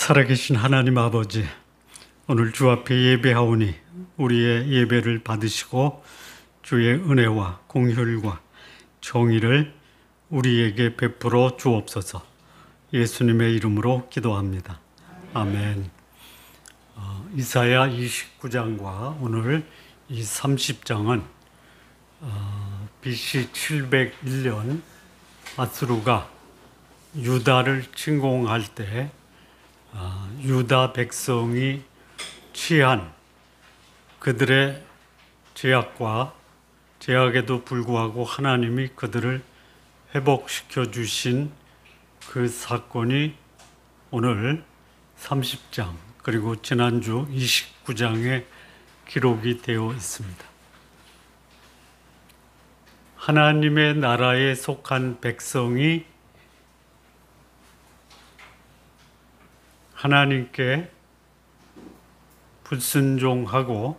살아계신 하나님 아버지, 오늘 주 앞에 예배하오니 우리의 예배를 받으시고 주의 은혜와 공혈과 정의를 우리에게 베풀어 주옵소서. 예수님의 이름으로 기도합니다. 아멘. 이사야 29장과 오늘 이 30장은 BC 701년 아수르가 유다를 침공할 때 유다 백성이 취한 그들의 죄악에도 불구하고 하나님이 그들을 회복시켜 주신 그 사건이 오늘 30장 그리고 지난주 29장에 기록이 되어 있습니다. 하나님의 나라에 속한 백성이 하나님께 불순종하고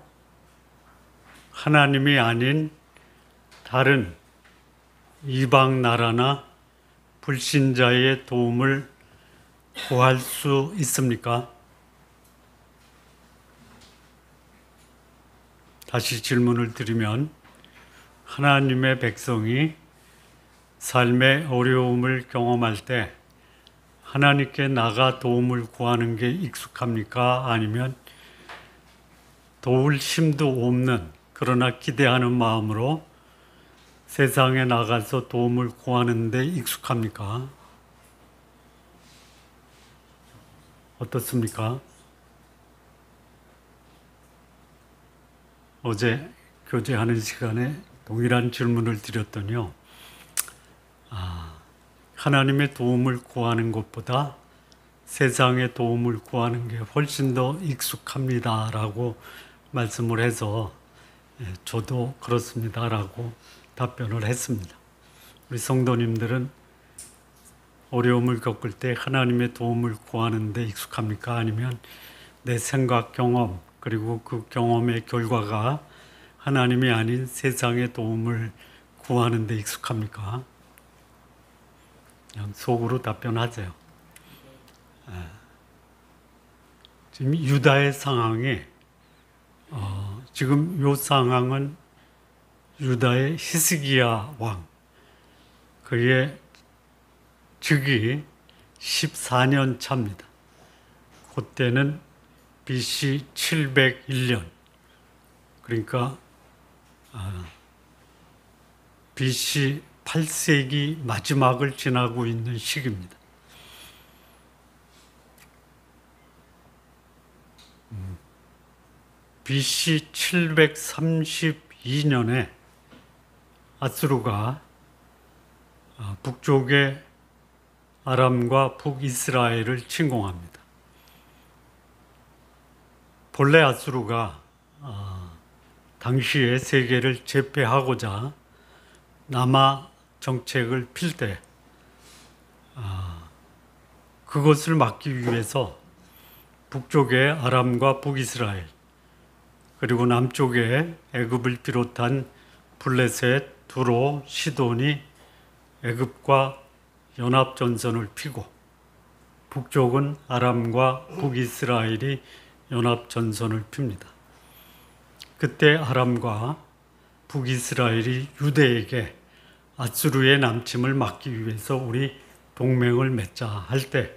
하나님이 아닌 다른 이방 나라나 불신자의 도움을 구할 수 있습니까? 다시 질문을 드리면, 하나님의 백성이 삶의 어려움을 경험할 때 하나님께 나가 도움을 구하는 게 익숙합니까? 아니면 도울 힘도 없는 그러나 기대하는 마음으로 세상에 나가서 도움을 구하는 데 익숙합니까? 어떻습니까? 어제 교제하는 시간에 동일한 질문을 드렸더니요. 하나님의 도움을 구하는 것보다 세상의 도움을 구하는 게 훨씬 더 익숙합니다 라고 말씀을 해서 저도 그렇습니다 라고 답변을 했습니다. 우리 성도님들은 어려움을 겪을 때 하나님의 도움을 구하는 데 익숙합니까? 아니면 내 생각, 경험 그리고 그 경험의 결과가 하나님이 아닌 세상의 도움을 구하는 데 익숙합니까? 그냥 속으로 답변하세요. 지금 유다의 상황이 지금 이 상황은 유다의 히스기야 왕, 그의 즉위 14년 차입니다. 그때는 BC 701년, 그러니까 BC 8세기 마지막을 지나고 있는 시기입니다. BC 732년에 아수르가 북쪽의 아람과 북이스라엘을 침공합니다. 본래 아수르가 당시에 세계를 제패하고자 남하 정책을 필 때 그것을 막기 위해서 북쪽의 아람과 북이스라엘 그리고 남쪽에 애굽을 비롯한 블레셋, 두로, 시돈이 애굽과 연합전선을 피고 북쪽은 아람과 북이스라엘이 연합전선을 핍니다. 그때 아람과 북이스라엘이 유대에게 아수르의 남침을 막기 위해서 우리 동맹을 맺자 할 때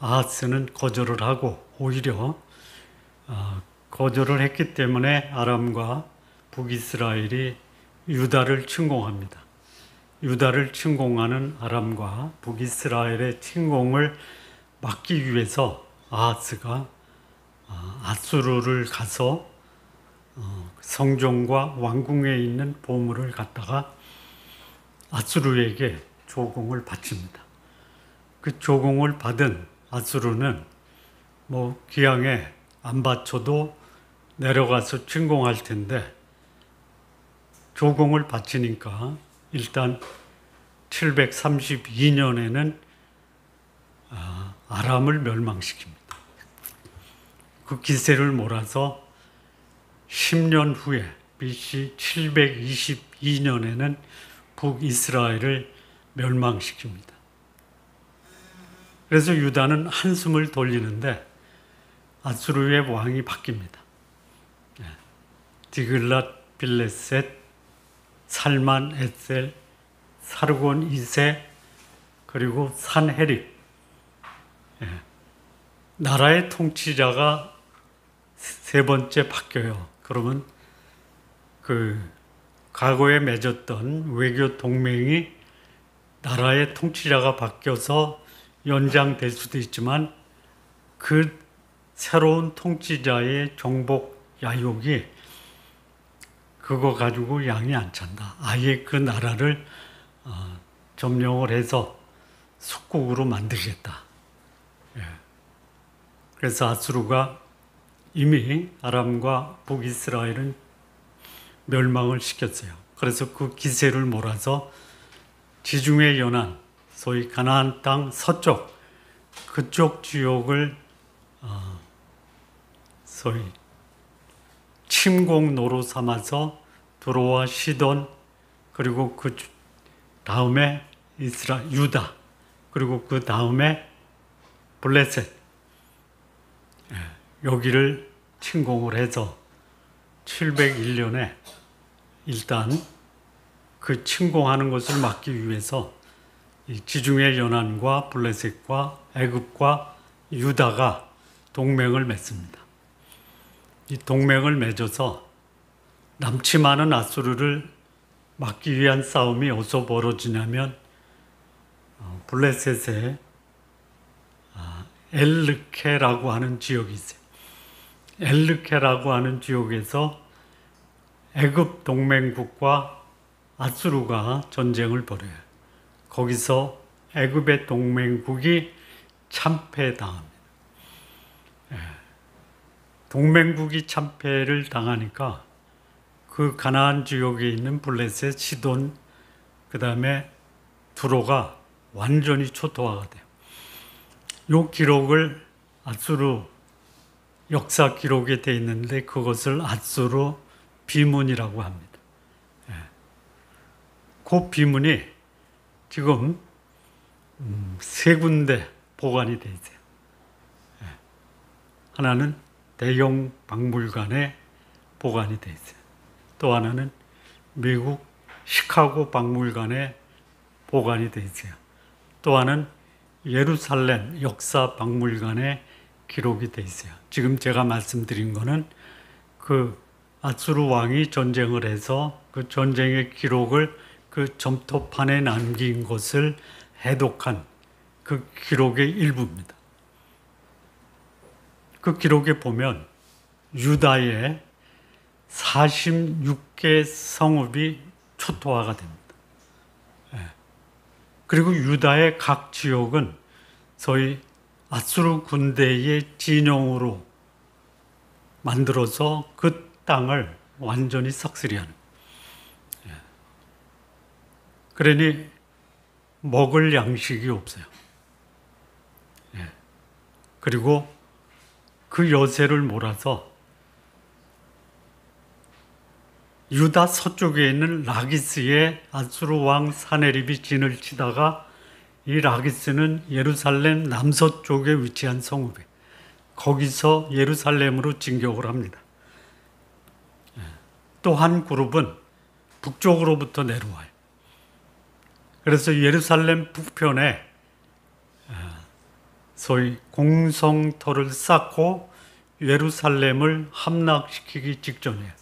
아하스는 거절을 하고 오히려 거절을 했기 때문에 아람과 북이스라엘이 유다를 침공합니다. 유다를 침공하는 아람과 북이스라엘의 침공을 막기 위해서 아하스가 아수르를 가서 성전과 왕궁에 있는 보물을 갖다가 아수르에게 조공을 바칩니다. 그 조공을 받은 아수르는 기왕에 안 바쳐도 내려가서 침공할 텐데 조공을 바치니까 일단 732년에는 아람을 멸망시킵니다. 그 기세를 몰아서 10년 후에 BC 722년에는 북이스라엘을 멸망시킵니다. 그래서 유다는 한숨을 돌리는데 아수르의 왕이 바뀝니다. 디글랏 빌레셋, 살만 에셀, 사르곤 2세, 그리고 산헤립. 나라의 통치자가 세 번째 바뀌어요. 그러면 그 과거에 맺었던 외교 동맹이 나라의 통치자가 바뀌어서 연장될 수도 있지만 그 새로운 통치자의 정복 야욕이 그거 가지고 양이 안 찬다. 아예 그 나라를 점령을 해서 속국으로 만들겠다. 그래서 아수르가 이미 아람과 북이스라엘은 멸망을 시켰어요. 그래서 그 기세를 몰아서 지중해 연안, 소위 가나안 땅 서쪽, 그쪽 지역을 소위 침공로로 삼아서 두로와 시돈, 그리고 그 다음에 유다, 그리고 그 다음에 블레셋, 여기를 침공을 해서 701년에 일단 그 침공하는 것을 막기 위해서 이 지중해 연안과 블레셋과 애굽과 유다가 동맹을 맺습니다. 이 동맹을 맺어서 남치 많은 아수르를 막기 위한 싸움이 어디서 벌어지냐면 블레셋의 엘르케라고 하는 지역이 있어요. 엘르케라고 하는 지역에서 애굽 동맹국과 아수르가 전쟁을 벌여요. 거기서 애굽의 동맹국이 참패당합니다. 동맹국이 참패를 당하니까 그 가나안 지역에 있는 블레셋, 시돈, 그 다음에 두로가 완전히 초토화가 돼요. 이 기록을 아수르 역사 기록에 돼 있는데 그것을 아수르 비문이라고 합니다. 그 비문이 지금 세 군데 보관이 돼 있어요. 하나는 대형 박물관에 보관이 돼 있어요. 또 하나는 미국 시카고 박물관에 보관이 돼 있어요. 또 하나는 예루살렘 역사 박물관에 기록이 돼 있어요. 지금 제가 말씀드린 거는 그 아수르 왕이 전쟁을 해서 그 전쟁의 기록을 그 점토판에 남긴 것을 해독한 그 기록의 일부입니다. 그 기록에 보면 유다의 46개 성읍이 초토화가 됩니다. 그리고 유다의 각 지역은 소위 아수르 군대의 진영으로 만들어서 그 땅을 완전히 싹쓸이하는. 그러니 먹을 양식이 없어요. 그리고 그 여세를 몰아서 유다 서쪽에 있는 라기스에 아수르 왕 사네립이 진을 치다가 이 라기스는 예루살렘 남서쪽에 위치한 성읍이에요. 거기서 예루살렘으로 진격을 합니다. 또 한 그룹은 북쪽으로부터 내려와요. 그래서 예루살렘 북편에 소위 공성터를 쌓고 예루살렘을 함락시키기 직전이에요.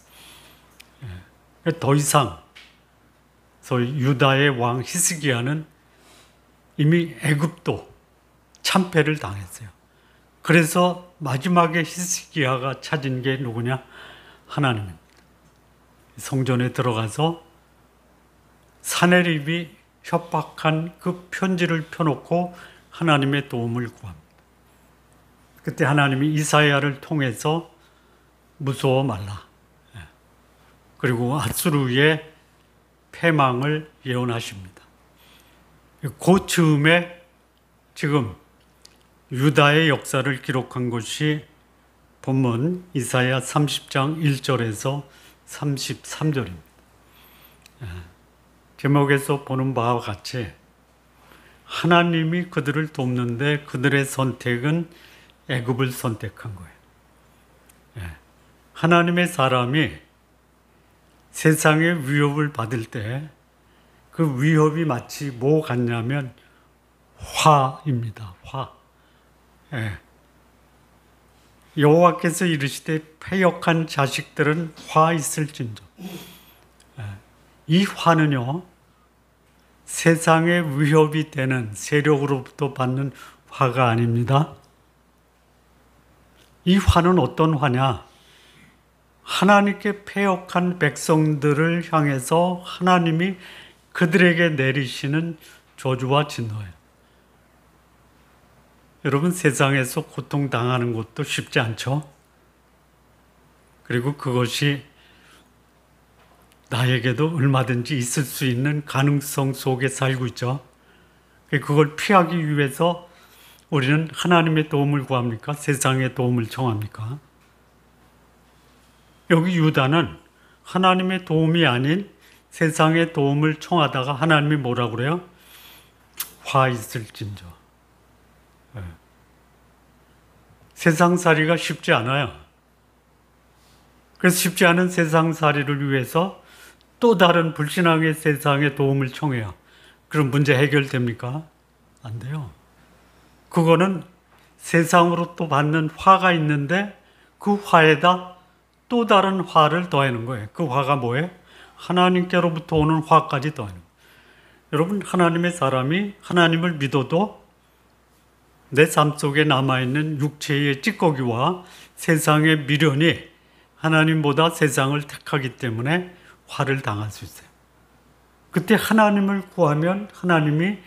더 이상 소위 유다의 왕 히스기야는 이미 애굽도 참패를 당했어요. 그래서 마지막에 히스기야가 찾은 게 누구냐? 하나님입니다. 성전에 들어가서 사네립이 협박한 그 편지를 펴놓고 하나님의 도움을 구합니다. 그때 하나님이 이사야를 통해서 무서워 말라. 그리고 아수르의 패망을 예언하십니다. 그 즈음에 지금 유다의 역사를 기록한 것이 본문 이사야 30장 1절에서 33절입니다. 제목에서 보는 바와 같이 하나님이 그들을 돕는데 그들의 선택은 애굽을 선택한 거예요. 하나님의 사람이 세상의 위협을 받을 때 그 위협이 마치 뭐 같냐면 화입니다. 화. 여호와께서 이르시되 패역한 자식들은 화 있을진저. 이 화는요, 세상의 위협이 되는 세력으로부터 받는 화가 아닙니다. 이 화는 어떤 화냐? 하나님께 패역한 백성들을 향해서 하나님이 그들에게 내리시는 저주와 진노예요. 여러분, 세상에서 고통당하는 것도 쉽지 않죠? 그리고 그것이 나에게도 얼마든지 있을 수 있는 가능성 속에 살고 있죠. 그걸 피하기 위해서 우리는 하나님의 도움을 구합니까? 세상의 도움을 청합니까? 여기 유다는 하나님의 도움이 아닌 세상의 도움을 청하다가 하나님이 뭐라고 그래요? 화 있을진저. 세상살이가 쉽지 않아요. 그래서 쉽지 않은 세상살이를 위해서 또 다른 불신앙의 세상의 도움을 청해요. 그럼 문제 해결됩니까? 안 돼요. 그거는 세상으로부터 받는 화가 있는데 그 화에다 또 다른 화를 더하는 거예요. 그 화가 뭐예요? 하나님께로부터 오는 화까지 더하는 거예요. 여러분, 하나님의 사람이 하나님을 믿어도 내 삶 속에 남아있는 육체의 찌꺼기와 세상의 미련이 하나님보다 세상을 택하기 때문에 화를 당할 수 있어요. 그때 하나님을 구하면 하나님이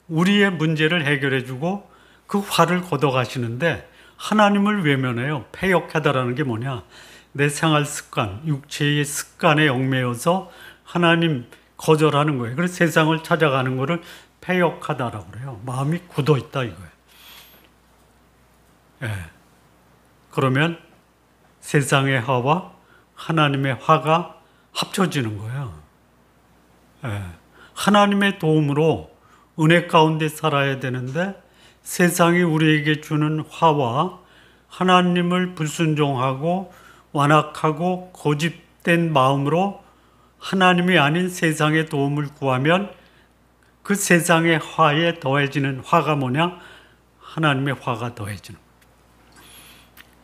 우리의 문제를 해결해 주고 그 화를 걷어가시는데, 하나님을 외면해요. 패역하다라는 게 뭐냐? 내 생활 습관, 육체의 습관에 얽매여서 하나님 거절하는 거예요. 그래서 세상을 찾아가는 거를 패역하다라고 그래요. 마음이 굳어 있다 이거예요. 그러면 세상의 화와 하나님의 화가 합쳐지는 거예요. 하나님의 도움으로 은혜 가운데 살아야 되는데 세상이 우리에게 주는 화와 하나님을 불순종하고 완악하고 고집된 마음으로 하나님이 아닌 세상의 도움을 구하면 그 세상의 화에 더해지는 화가 뭐냐? 하나님의 화가 더해지는 거예요.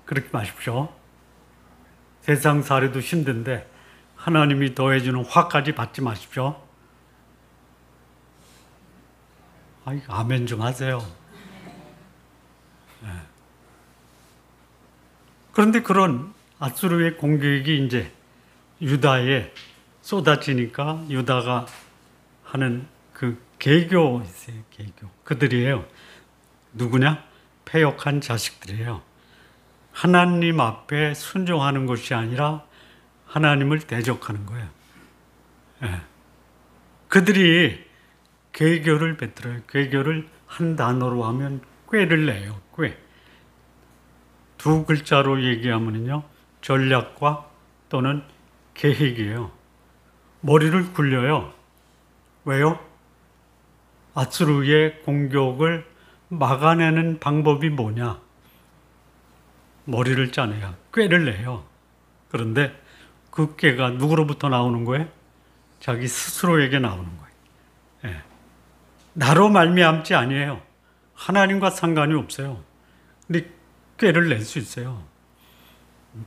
그렇게 마십시오. 세상 살이도 힘든데 하나님이 더해주는 화까지 받지 마십시오. 아멘 좀 하세요. 그런데 그런 아수르의 공격이 이제 유다에 쏟아지니까 유다가 하는 그 개교 있어요. 개교. 그들이에요. 누구냐? 패역한 자식들이에요. 하나님 앞에 순종하는 것이 아니라 하나님을 대적하는 거예요. 그들이 괴교를 베풀어요. 괴교를 한 단어로 하면 꾀를 내요. 꾀. 두 글자로 얘기하면요, 전략과 또는 계획이에요. 머리를 굴려요. 왜요? 아수르의 공격을 막아내는 방법이 뭐냐? 머리를 짜내요. 꾀를 내요. 그런데 그 꾀가 누구로부터 나오는 거예요? 자기 스스로에게 나오는 거예요. 나로 말미암지 아니에요. 하나님과 상관이 없어요. 근데 꾀를 낼 수 있어요.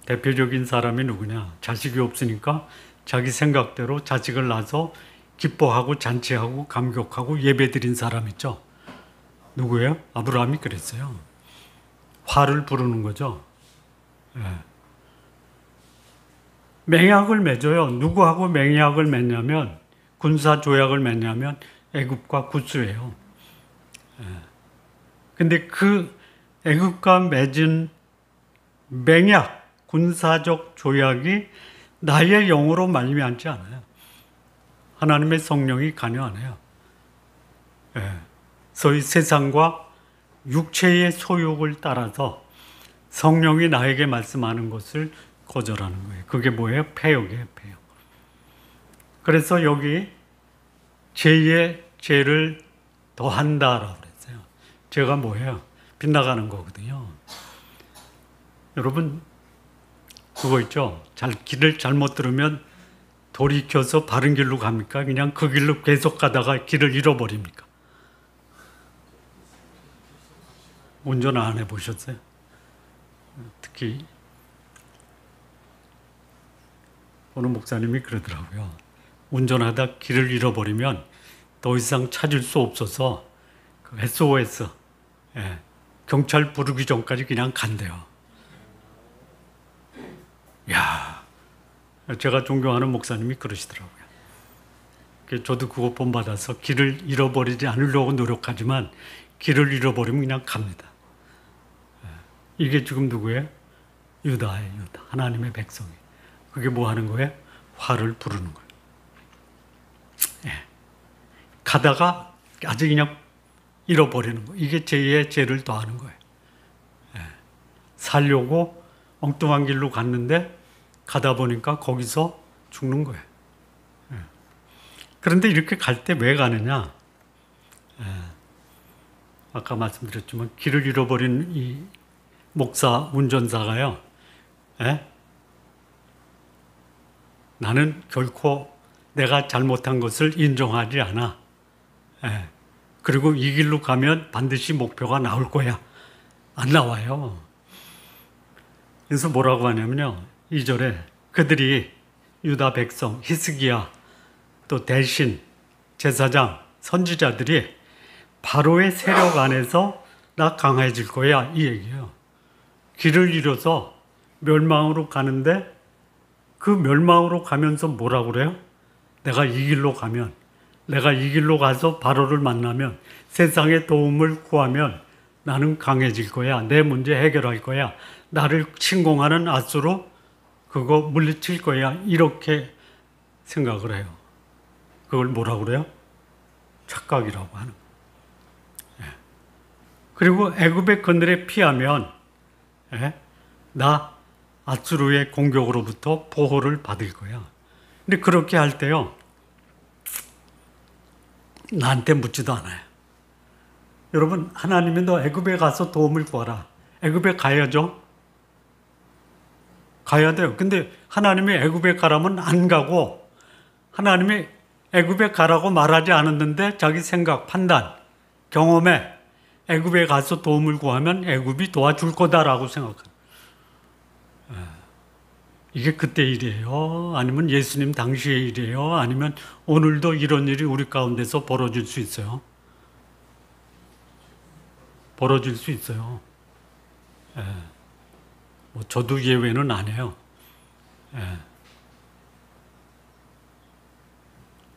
대표적인 사람이 누구냐? 자식이 없으니까 자기 생각대로 자식을 낳아서 기뻐하고 잔치하고 감격하고 예배드린 사람 있죠? 누구예요? 아브라함이 그랬어요. 화를 부르는 거죠. 맹약을 맺어요. 누구하고 맹약을 맺냐면, 군사 조약을 맺냐면 애굽과 구스예요. 근데 그 애굽과 맺은 맹약, 군사적 조약이 나의 영으로 말미암지 않아요. 하나님의 성령이 관여 안 해요. 소위 세상과 육체의 소욕을 따라서 성령이 나에게 말씀하는 것을 거절하는 거예요. 그게 뭐예요? 패역이에요, 패역. 그래서 여기 죄의 죄를 더 한다라고 그랬어요. 죄가 뭐예요? 빗나가는 거거든요. 여러분, 그거 있죠? 길을 잘못 들으면 돌이켜서 바른 길로 갑니까? 그냥 그 길로 계속 가다가 길을 잃어버립니까? 운전 안 해보셨어요? 특히 어느 목사님이 그러더라고요. 운전하다 길을 잃어버리면 더 이상 찾을 수 없어서 그 SOS, 경찰 부르기 전까지 그냥 간대요. 야, 제가 존경하는 목사님이 그러시더라고요. 저도 그거 본받아서 길을 잃어버리지 않으려고 노력하지만 길을 잃어버리면 그냥 갑니다. 이게 지금 누구예요? 유다예요, 유다. 하나님의 백성이. 그게 뭐 하는 거예요? 화를 부르는 거예요. 가다가 아주 그냥 잃어버리는 거예요. 이게 죄에 죄를 더하는 거예요. 살려고 엉뚱한 길로 갔는데 가다 보니까 거기서 죽는 거예요. 그런데 이렇게 갈 때 왜 가느냐? 아까 말씀드렸지만 길을 잃어버린 이 목사 운전사가요. 나는 결코 내가 잘못한 것을 인정하지 않아. 그리고 이 길로 가면 반드시 목표가 나올 거야. 안 나와요. 그래서 뭐라고 하냐면요. 2절에 그들이 유다 백성, 히스기야, 또 대신, 제사장, 선지자들이 바로의 세력 안에서 나 강해질 거야. 이 얘기예요. 길을 잃어서 멸망으로 가는데 그 멸망으로 가면서 뭐라고 그래요? 내가 이 길로 가면, 내가 이 길로 가서 바로를 만나면, 세상의 도움을 구하면 나는 강해질 거야. 내 문제 해결할 거야. 나를 침공하는 앗으로 그거 물리칠 거야. 이렇게 생각을 해요. 그걸 뭐라고 그래요? 착각이라고 하는 거예요. 그리고 애굽의 그늘에 피하면 나 아수르의 공격으로부터 보호를 받을 거야. 근데 그렇게 할 때요, 나한테 묻지도 않아요. 여러분, 하나님이 너 애굽에 가서 도움을 구하라. 애굽에 가야죠. 가야 돼요. 근데 하나님이 애굽에 가라면 안 가고, 하나님이 애굽에 가라고 말하지 않았는데 자기 생각, 판단, 경험에 애굽에 가서 도움을 구하면 애굽이 도와줄 거다라고 생각해요. 이게 그때 일이에요? 아니면 예수님 당시의 일이에요? 아니면 오늘도 이런 일이 우리 가운데서 벌어질 수 있어요? 벌어질 수 있어요. 뭐 저도 예외는 아니에요.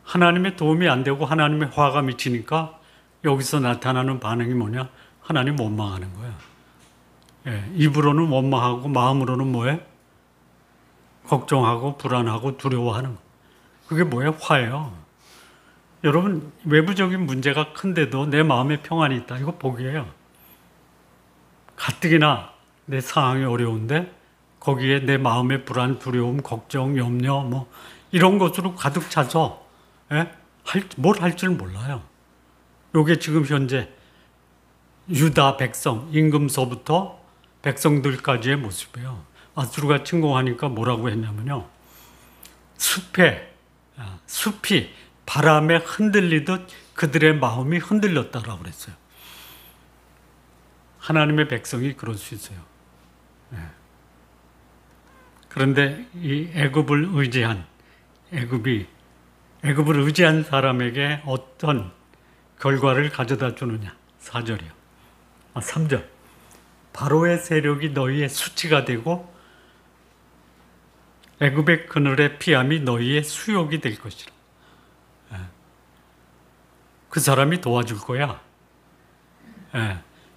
하나님의 도움이 안 되고 하나님의 화가 미치니까 여기서 나타나는 반응이 뭐냐? 하나님 원망하는 거야. 입으로는 원망하고 마음으로는 뭐해? 걱정하고 불안하고 두려워하는 거. 그게 뭐예요? 화예요. 여러분, 외부적인 문제가 큰데도 내 마음에 평안이 있다. 이거 복이에요. 가뜩이나 내 상황이 어려운데 거기에 내 마음의 불안, 두려움, 걱정, 염려 뭐 이런 것으로 가득 차서 뭘 할 줄 몰라요. 요게 지금 현재 유다 백성, 임금서부터 백성들까지의 모습이에요. 아수르가 침공하니까 뭐라고 했냐면요. 숲이 바람에 흔들리듯 그들의 마음이 흔들렸다라고 그랬어요. 하나님의 백성이 그럴 수 있어요. 그런데 이 애굽을 의지한 사람에게 어떤 결과를 가져다 주느냐. 4절이요. 3절. 바로의 세력이 너희의 수치가 되고 애굽의 그늘의 피함이 너희의 수욕이 될 것이라. 그 사람이 도와줄 거야.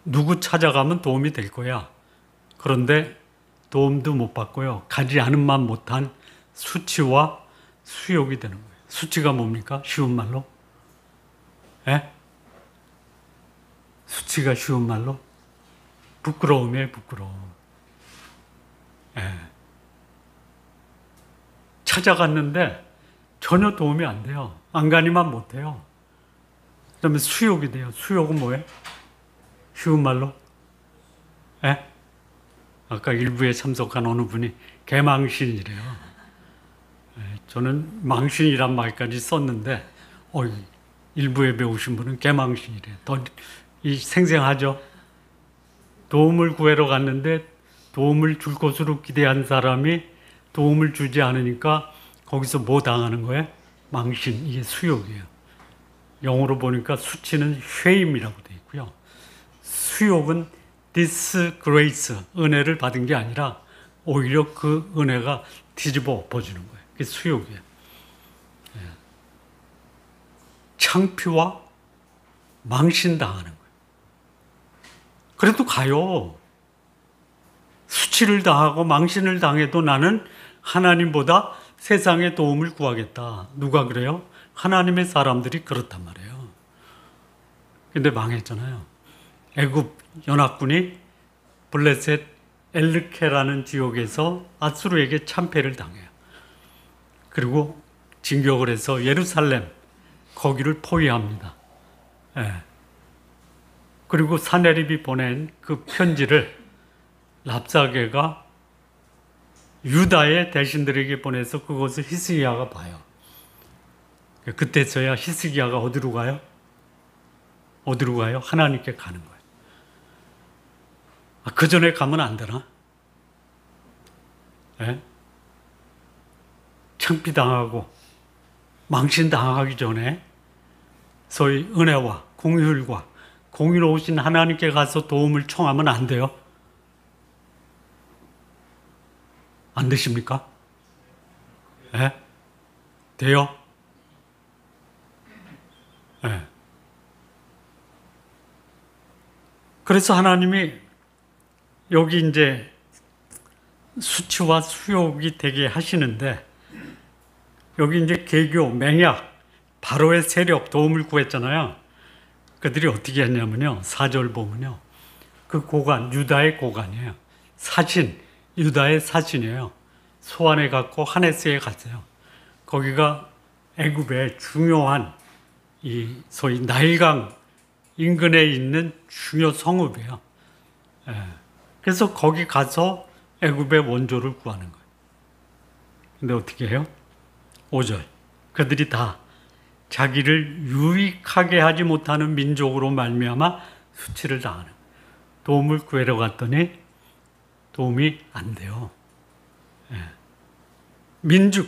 누구 찾아가면 도움이 될 거야. 그런데 도움도 못 받고요. 가지 않음만 못한 수치와 수욕이 되는 거예요. 수치가 뭡니까? 쉬운 말로? 수치가 쉬운 말로? 부끄러움이에요, 부끄러움. 찾아갔는데 전혀 도움이 안 돼요. 안간히만 못해요. 그다음에 수욕이 돼요. 수욕은 뭐예요? 쉬운 말로? 예? 아까 일부에 참석한 어느 분이 개망신이래요. 예, 저는 망신이란 말까지 썼는데 일부에 배우신 분은 개망신이래요. 더 생생하죠? 도움을 구하러 갔는데 도움을 줄 것으로 기대한 사람이 도움을 주지 않으니까 거기서 뭐 당하는 거예요? 망신, 이게 수욕이에요. 영어로 보니까 수치는 shame이라고 되어 있고요. 수욕은 disgrace, 은혜를 받은 게 아니라 오히려 그 은혜가 뒤집어 엎어지는 거예요. 그게 수욕이에요. 창피와 망신당하는 거예요. 그래도 가요. 수치를 당하고 망신을 당해도 나는 하나님보다 세상의 도움을 구하겠다. 누가 그래요? 하나님의 사람들이 그렇단 말이에요. 근데 망했잖아요. 애굽 연합군이 블레셋 엘르케라는 지역에서 아수르에게 참패를 당해요. 그리고 진격을 해서 예루살렘 거기를 포위합니다. 예. 그리고 사네립이 보낸 그 편지를 랍사게가 유다의 대신들에게 보내서 그것을 히스기야가 봐요. 그때서야 히스기야가 어디로 가요? 어디로 가요? 하나님께 가는 거예요. 그 전에 가면 안 되나? 예? 창피당하고 망신당하기 전에 소위 은혜와 공율과 공의로우신 하나님께 가서 도움을 청하면 안 돼요? 안 되십니까? 예? 돼요? 예. 그래서 하나님이 여기 이제 수치와 수욕이 되게 하시는데 여기 이제 개교, 맹약, 바로의 세력 도움을 구했잖아요. 그들이 어떻게 했냐면요. 4절 보면요. 그 고관, 유다의 고관이에요. 사신, 유다의 사신이에요. 소안에 갔고 하네스에 갔어요. 거기가 애굽의 중요한 이 소위 나일강 인근에 있는 중요 성읍이에요. 예. 그래서 거기 가서 애굽의 원조를 구하는 거예요. 근데 어떻게 해요? 5절. 그들이 다 자기를 유익하게 하지 못하는 민족으로 말미암아 수치를 당하는 거예요. 도움을 구하러 갔더니 도움이 안 돼요. 예.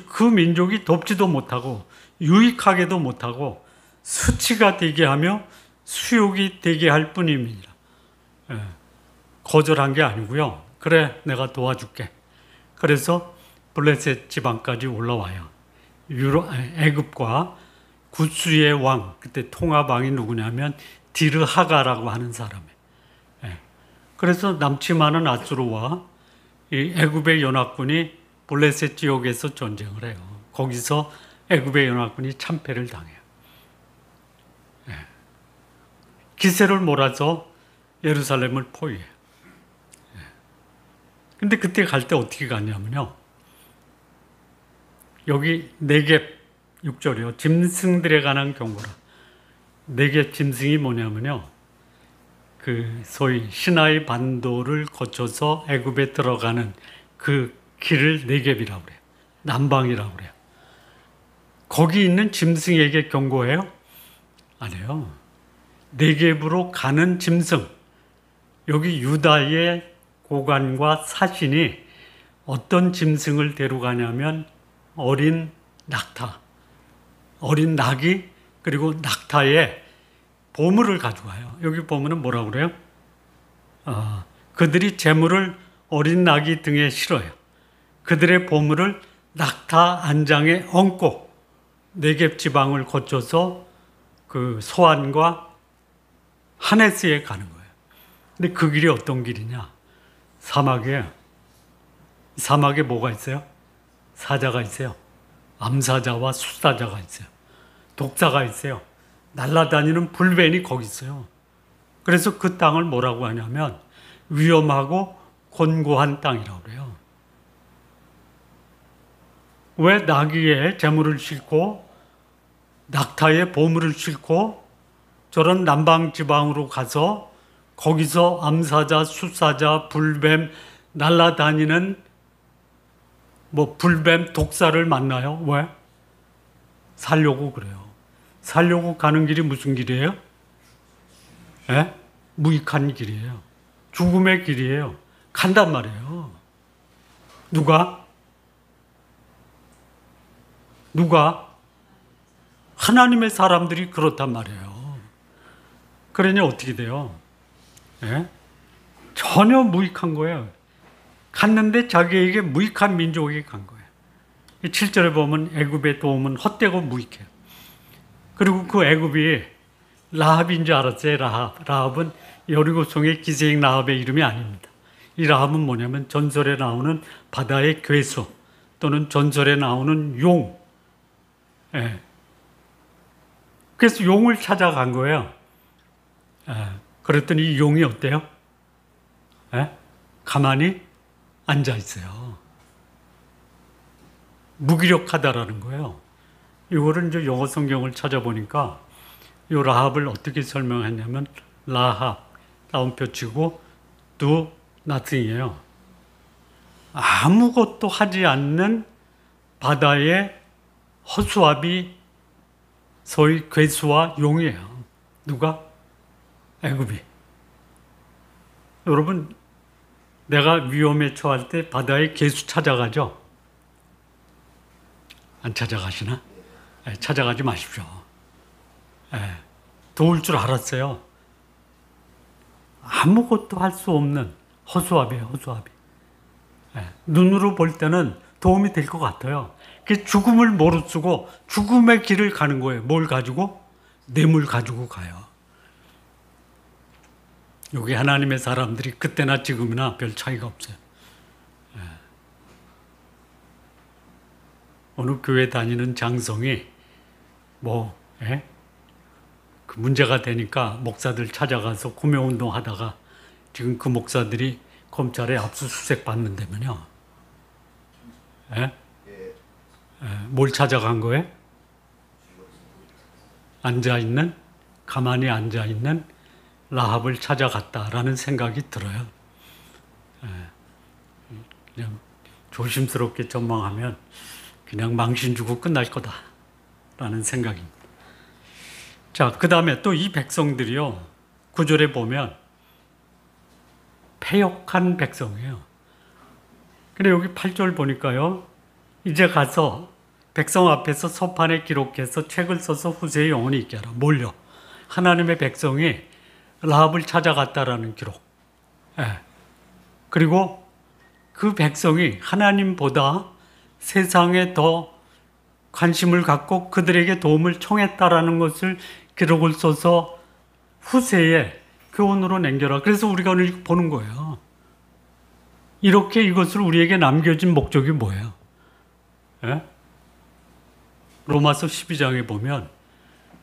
그 민족이 돕지도 못하고 유익하게도 못하고 수치가 되게 하며 수욕이 되게 할 뿐입니다. 예. 거절한 게 아니고요. 그래, 내가 도와줄게. 그래서 블레셋 지방까지 올라와요. 애굽과 구스의 왕, 그때 통합왕이 누구냐면 디르하가라고 하는 사람이에요. 예. 그래서 남치 많은 아수르와 이 애굽의 연합군이 블레셋 지역에서 전쟁을 해요. 거기서 애굽의 연합군이 참패를 당해요. 예. 기세를 몰아서 예루살렘을 포위해요. 예. 근데 그때 갈 때 어떻게 갔냐면요. 여기 네겝 6절이요. 짐승들에 관한 경고라. 네겝 짐승이 뭐냐면요. 그 소위 시나이 반도를 거쳐서 애굽에 들어가는 그 길을 네겝이라고 그래요. 남방이라고 그래요. 거기 있는 짐승에게 경고해요? 아니에요. 네겝으로 가는 짐승. 여기 유다의 고관과 사신이 어떤 짐승을 데려가냐면 어린 낙타, 어린 낙이 그리고 낙타의 보물을 가져가요. 여기 보면은 뭐라고 그래요? 그들이 재물을 어린 낙이 등에 실어요. 그들의 보물을 낙타 안장에 얹고 네겝 지방을 거쳐서 그 소안과 하네스에 가는 거예요. 근데 그 길이 어떤 길이냐? 사막에 뭐가 있어요? 사자가 있어요. 암사자와 수사자가 있어요. 독사가 있어요. 날아다니는 불뱀이 거기 있어요. 그래서 그 땅을 뭐라고 하냐면 위험하고 곤고한 땅이라고 그래요. 왜 나귀의 재물을 싣고 낙타의 보물을 싣고 저런 남방 지방으로 가서 거기서 암사자, 수사자, 불뱀 날아다니는 불뱀 독사를 만나요. 왜? 살려고 그래요. 살려고 가는 길이 무슨 길이에요? 예? 무익한 길이에요. 죽음의 길이에요. 간단 말이에요. 누가? 하나님의 사람들이 그렇단 말이에요. 그러니 어떻게 돼요? 예? 전혀 무익한 거예요. 갔는데 자기에게 무익한 민족에게 간 거예요. 7절에 보면 애굽의 도움은 헛되고 무익해요. 그리고 그 애굽이 라합인 줄 알았어요. 라합은 여리고성의 기생 라합의 이름이 아닙니다. 이 라합은 뭐냐면 전설에 나오는 바다의 괴수 또는 전설에 나오는 용. 예. 그래서 용을 찾아간 거예요. 예. 그랬더니 이 용이 어때요? 예? 가만히 앉아 있어요. 무기력하다라는 거예요. 이거를 이제 영어 성경을 찾아보니까 이 라합을 어떻게 설명했냐면 라합 따옴표 치고 do nothing이에요. 아무것도 하지 않는 바다의 허수아비 소위 괴수와 용이에요. 누가? 애굽이. 여러분, 내가 위험에 처할 때 바다에 괴수 찾아가죠? 안 찾아가시나? 네, 찾아가지 마십시오. 네, 도울 줄 알았어요. 아무것도 할 수 없는 허수아비예요, 허수아비. 네, 눈으로 볼 때는 도움이 될 것 같아요. 그 죽음을 무릅쓰고 죽음의 길을 가는 거예요. 뭘 가지고? 뇌물 가지고 가요. 여기 하나님의 사람들이 그때나 지금이나 별 차이가 없어요. 예. 어느 교회 다니는 장성이 그 문제가 되니까 목사들 찾아가서 구매운동 하다가 지금 그 목사들이 검찰에 압수수색 받는다면요. 예? 뭘 찾아간 거예요? 가만히 앉아있는 라합을 찾아갔다라는 생각이 들어요. 그냥 조심스럽게 전망하면 그냥 망신 주고 끝날 거다라는 생각입니다. 자, 그 다음에 또 이 백성들이요. 9절에 보면 패역한 백성이에요. 근데 여기 8절 보니까요. 이제 가서 백성 앞에서 서판에 기록해서 책을 써서 후세에 영원히 있게 하라. 뭘요? 하나님의 백성이 라합을 찾아갔다라는 기록. 예. 그리고 그 백성이 하나님보다 세상에 더 관심을 갖고 그들에게 도움을 청했다라는 것을 기록을 써서 후세에 교훈으로 남겨라. 그래서 우리가 오늘 보는 거예요. 이렇게 이것을 우리에게 남겨진 목적이 뭐예요? 예? 로마서 12장에 보면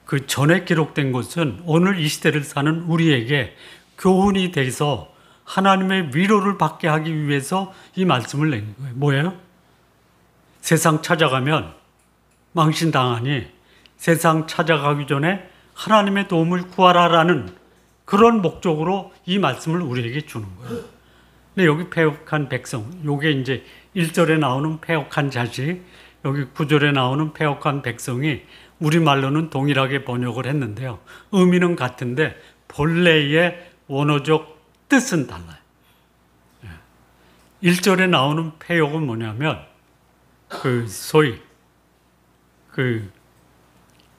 그 전에 기록된 것은 오늘 이 시대를 사는 우리에게 교훈이 돼서 하나님의 위로를 받게 하기 위해서 이 말씀을 낸 거예요. 뭐예요? 세상 찾아가면 망신당하니 세상 찾아가기 전에 하나님의 도움을 구하라라는 그런 목적으로 이 말씀을 우리에게 주는 거예요. 근데 여기 패역한 백성, 요게 이제 1절에 나오는 패역한 자식, 여기 9절에 나오는 패역한 백성이 우리말로는 동일하게 번역을 했는데요. 의미는 같은데 본래의 원어적 뜻은 달라요. 1절에 나오는 패역은 뭐냐면 소위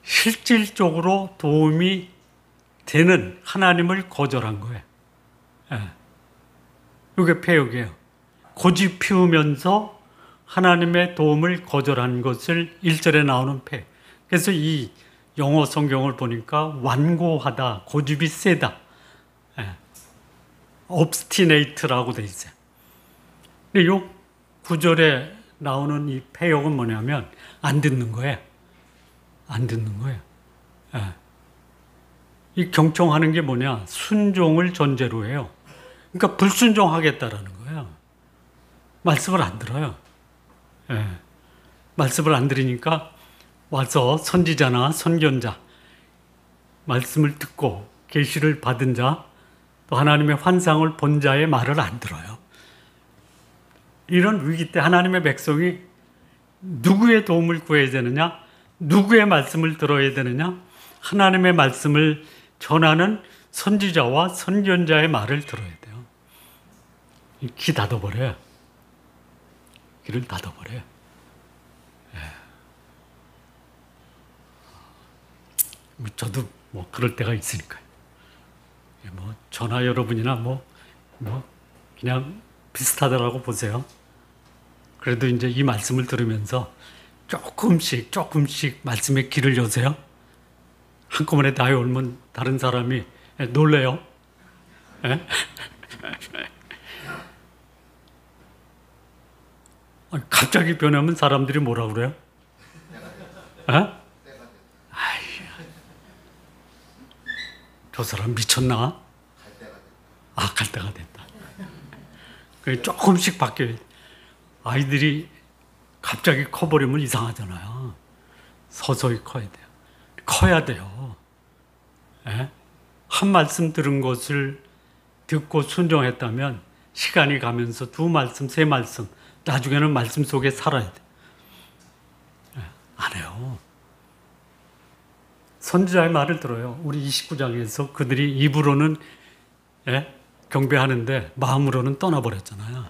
실질적으로 도움이 되는 하나님을 거절한 거예요. 이게 패역이에요. 고집 피우면서 하나님의 도움을 거절한 것을 1절에 나오는 패역. 그래서 이 영어 성경을 보니까 완고하다, 고집이 세다, obstinate라고 돼 있어요. 근데 이 9절에 나오는 이 패역은 뭐냐면 안 듣는 거예요. 안 듣는 거예요. 이 경청하는 게 뭐냐? 순종을 전제로 해요. 그러니까 불순종하겠다라는 거예요. 말씀을 안 들어요. 말씀을 안 들으니까 와서 선지자나 선견자, 말씀을 듣고 계시를 받은 자, 또 하나님의 환상을 본 자의 말을 안 들어요. 이런 위기 때 하나님의 백성이 누구의 도움을 구해야 되느냐? 누구의 말씀을 들어야 되느냐? 하나님의 말씀을 전하는 선지자와 선견자의 말을 들어야 돼요. 귀 닫아버려요. 귀를 닫아버려요. 저도 뭐 그럴 때가 있으니까요. 뭐 전화 여러분이나 뭐 그냥 비슷하다라고 보세요. 그래도 이제 이 말씀을 들으면서 조금씩 말씀에 귀를 여세요. 한꺼번에 다 열면 다른 사람이 놀래요. 예? 갑자기 변하면 사람들이 뭐라 그래요? 예? 저 사람 미쳤나? 갈 때가 됐다. 조금씩 바뀌어야 돼. 아이들이 갑자기 커버리면 이상하잖아요. 서서히 커야 돼요. 커야 돼요. 예? 한 말씀 들은 것을 듣고 순종했다면 시간이 가면서 두 말씀, 세 말씀, 나중에는 말씀 속에 살아야 돼요. 안 해요. 선지자의 말을 들어요. 우리 29장에서 그들이 입으로는 경배하는데 마음으로는 떠나버렸잖아요.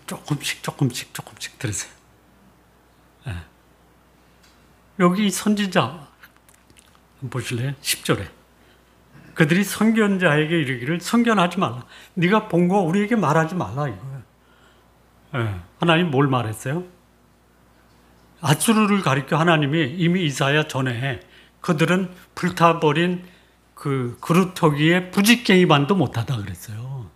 조금씩 들으세요. 여기 선지자 보실래요? 10절에 그들이 선견자에게 이르기를 선견하지 말라. 네가 본 거 우리에게 말하지 말라 이거예요. 하나님 뭘 말했어요? 앗수르를 가리켜 하나님이 이미 이사야 전에 그들은 불타버린 그 그루터기에 부직갱이만도 못하다 그랬어요.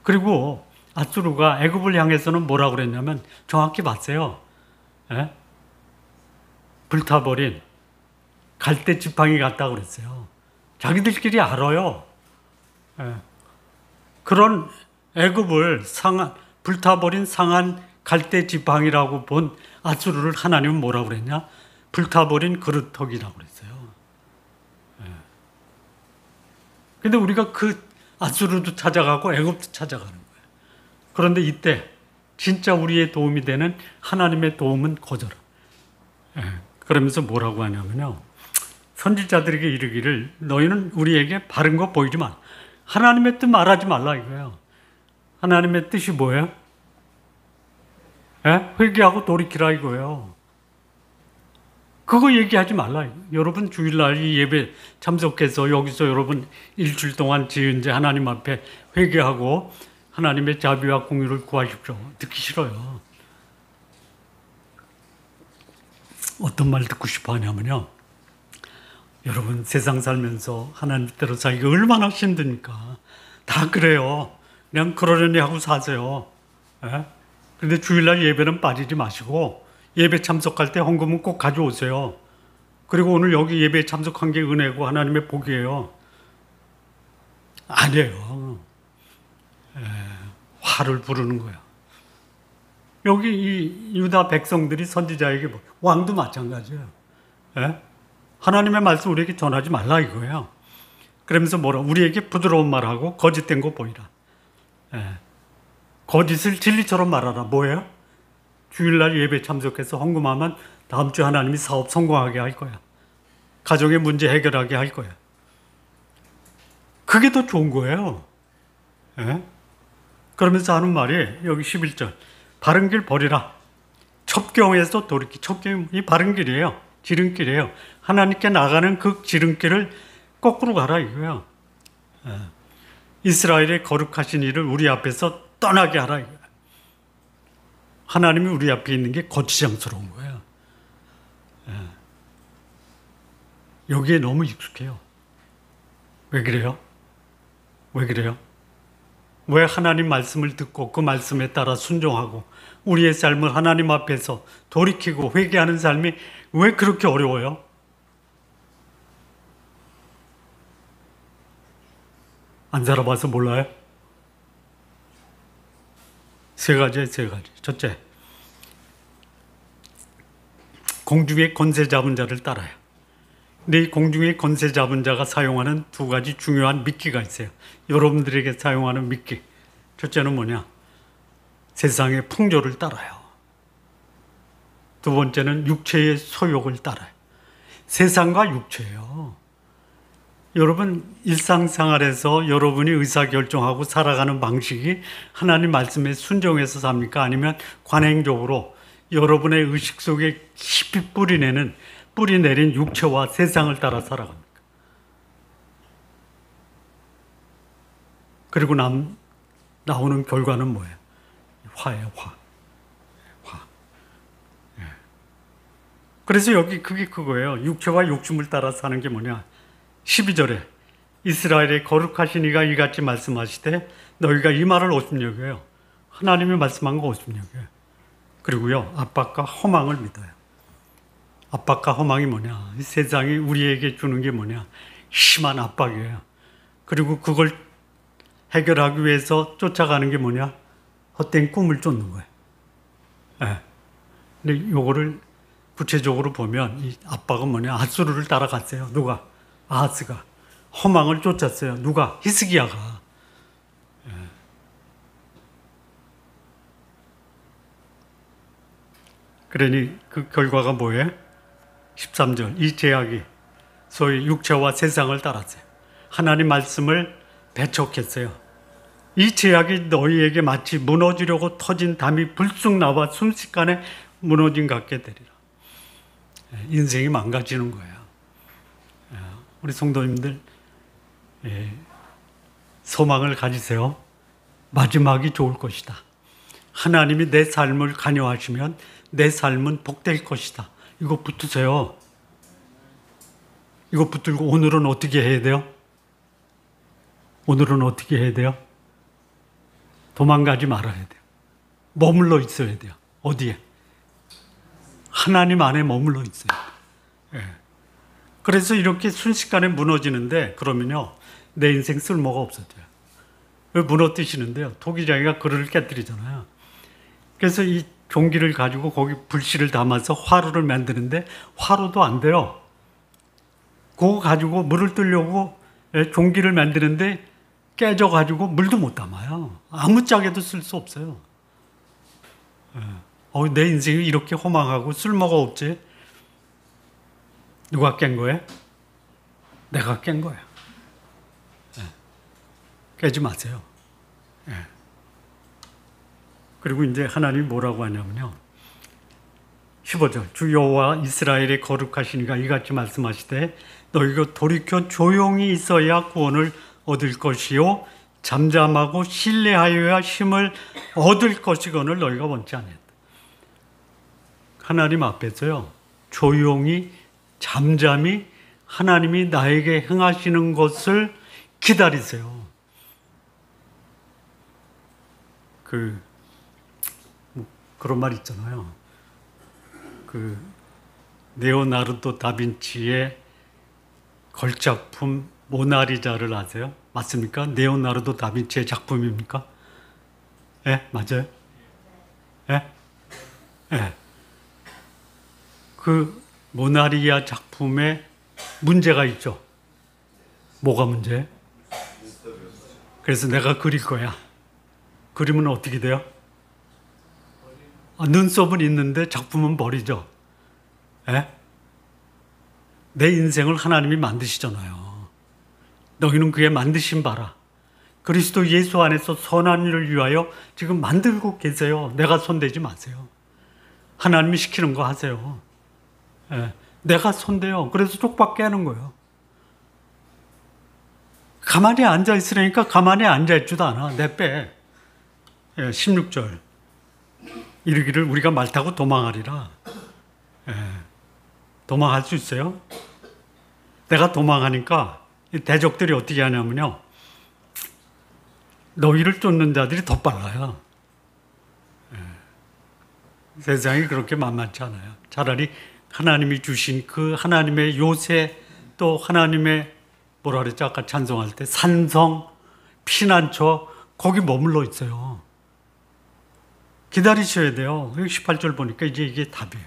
그리고 앗수르가 애굽을 향해서는 뭐라고 그랬냐면 정확히 봤어요. 불타버린 갈대 지팡이 같다고 그랬어요. 자기들끼리 알아요. 그런 애굽을 불타버린 상한 갈대 지팡이라고 본 앗수르를 하나님은 뭐라고 그랬냐? 불타버린 그루터기라고 그랬어요. 근데 우리가 그 앗수르도 찾아가고 애굽도 찾아가는 거예요. 그런데 이때 진짜 우리의 도움이 되는 하나님의 도움은 거절을. 그러면서 뭐라고 하냐면요. 선지자들에게 이르기를 너희는 우리에게 바른 거 보이지 마. 하나님의 뜻 말하지 말라 이거예요. 하나님의 뜻이 뭐예요? 회개하고 돌이키라 이거예요. 그거 얘기하지 말라. 여러분 주일날 이 예배 참석해서 여기서 여러분 일주일 동안 지은 제 하나님 앞에 회개하고 하나님의 자비와 공의를 구하십시오. 듣기 싫어요. 어떤 말 듣고 싶어 하냐면요. 여러분 세상 살면서 하나님 뜻대로 살기가 얼마나 힘드니까. 다 그래요. 그냥 그러려니 하고 사세요. 그런데 주일날 예배는 빠지지 마시고 예배 참석할 때 헌금은 꼭 가져오세요. 그리고 오늘 여기 예배에 참석한 게 은혜고 하나님의 복이에요. 아니에요. 화를 부르는 거야. 여기 이 유다 백성들이 선지자에게 왕도 마찬가지예요. 하나님의 말씀 우리에게 전하지 말라 이거예요. 그러면서 뭐라 우리에게 부드러운 말하고 거짓된 거 보이라. 거짓을 진리처럼 말하라. 뭐예요? 주일날 예배 참석해서 헌금하면 다음 주 하나님이 사업 성공하게 할 거야. 가정의 문제 해결하게 할 거야. 그게 더 좋은 거예요. 그러면서 하는 말이 여기 11절 바른 길 버리라. 첩경에서 돌이키. 첩경이 바른 길이에요. 지름길이에요. 하나님께 나가는 그 지름길을 거꾸로 가라 이거예요. 이스라엘의 거룩하신 일을 우리 앞에서 떠나게 하라 이거예요. 하나님이 우리 앞에 있는 게 거치장스러운 거예요. 여기에 너무 익숙해요. 왜 그래요? 왜 그래요? 왜 하나님 말씀을 듣고 그 말씀에 따라 순종하고 우리의 삶을 하나님 앞에서 돌이키고 회개하는 삶이 왜 그렇게 어려워요? 안 살아봐서 몰라요? 세 가지예요, 세 가지. 첫째, 공중의 권세 잡은 자를 따라요. 근데 이 공중의 권세 잡은 자가 사용하는 두 가지 중요한 미끼가 있어요. 여러분들에게 사용하는 미끼. 첫째는 뭐냐? 세상의 풍조를 따라요. 두 번째는 육체의 소욕을 따라요. 세상과 육체예요. 여러분 일상생활에서 여러분이 의사결정하고 살아가는 방식이 하나님 말씀에 순종해서 삽니까? 아니면 관행적으로 여러분의 의식 속에 깊이 뿌리 내린 육체와 세상을 따라 살아갑니까? 그리고 나오는 결과는 뭐예요? 화예요, 화. 예. 그래서 여기 그게 그거예요. 육체와 욕심을 따라 사는 게 뭐냐? 12절에 이스라엘의 거룩하신 이가 이같이 말씀하시되 너희가 이 말을 오심 여겨요. 하나님이 말씀한 거 오심 여겨요. 그리고요, 압박과 허망을 믿어요. 압박과 허망이 뭐냐? 이 세상이 우리에게 주는 게 뭐냐? 심한 압박이에요. 그리고 그걸 해결하기 위해서 쫓아가는 게 뭐냐? 헛된 꿈을 쫓는 거예요. 네. 근데 요거를 구체적으로 보면 이 압박은 뭐냐? 아수르를 따라갔어요. 누가? 아하스가. 허망을 쫓았어요. 누가? 히스기야가. 네. 그러니 그 결과가 뭐예요? 13절. 이 제약이 소위 육체와 세상을 따랐어요. 하나님 말씀을 배척했어요. 이 제약이 너희에게 마치 무너지려고 터진 담이 불쑥 나와 순식간에 무너진 같게 되리라. 인생이 망가지는 거예요. 우리 성도님들 소망을 가지세요. 마지막이 좋을 것이다. 하나님이 내 삶을 관여하시면 내 삶은 복될 것이다. 이거 붙으세요. 이거 붙들고 오늘은 어떻게 해야 돼요? 오늘은 어떻게 해야 돼요? 도망가지 말아야 돼요. 머물러 있어야 돼요. 어디에? 하나님 안에 머물러 있어요. 예. 그래서 이렇게 순식간에 무너지는데 그러면요 내 인생 쓸모가 없어져요. 왜 무너뜨시는데요? 토기장이가 그릇을 깨뜨리잖아요. 그래서 이 종기를 가지고 거기 불씨를 담아서 화로를 만드는데 화로도 안 돼요. 그거 가지고 물을 뜨려고 종기를 만드는데 깨져가지고 물도 못 담아요. 아무짝에도 쓸 수 없어요. 내 인생이 이렇게 허망하고 쓸모가 없지? 누가 깬 거예요? 내가 깬 거예요. 깨지 마세요. 그리고 이제 하나님이 뭐라고 하냐면요. 15절. 주 여호와 이스라엘의 거룩하시니가 이같이 말씀하시되 너희가 돌이켜 조용히 있어야 구원을 얻을 것이요 잠잠하고 신뢰하여야 힘을 얻을 것이거늘 너희가 원치 아니했다. 하나님 앞에서요 조용히 잠잠히 하나님이 나에게 행하시는 것을 기다리세요. 그런 말 있잖아요. 레오나르도 다빈치의 걸작품 모나리자를 아세요? 맞습니까? 레오나르도 다빈치의 작품입니까? 예, 맞아요? 예? 예. 그 모나리자 작품에 문제가 있죠. 뭐가 문제? 그래서 내가 그릴 거야. 그림은 어떻게 돼요? 눈썹은 있는데 작품은 버리죠. 예? 내 인생을 하나님이 만드시잖아요. 너희는 그의 만드신 바라. 그리스도 예수 안에서 선한 일을 위하여 지금 만들고 계세요. 내가 손대지 마세요. 하나님이 시키는 거 하세요. 예. 내가 손대요. 그래서 쪽밖에 하는 거예요. 가만히 앉아 있으라니까 가만히 앉아 있지도 않아. 내 빼. 16절. 이르기를 우리가 말 타고 도망하리라. 도망할 수 있어요? 내가 도망하니까 대적들이 어떻게 하냐면요. 너희를 쫓는 자들이 더 빨라요. 세상이 그렇게 만만치 않아요. 차라리 하나님이 주신 그 하나님의 요새 또 하나님의 뭐라 그랬죠? 아까 찬송할 때 산성, 피난처 거기 머물러 있어요. 기다리셔야 돼요. 18절 보니까 이제 이게 답이에요.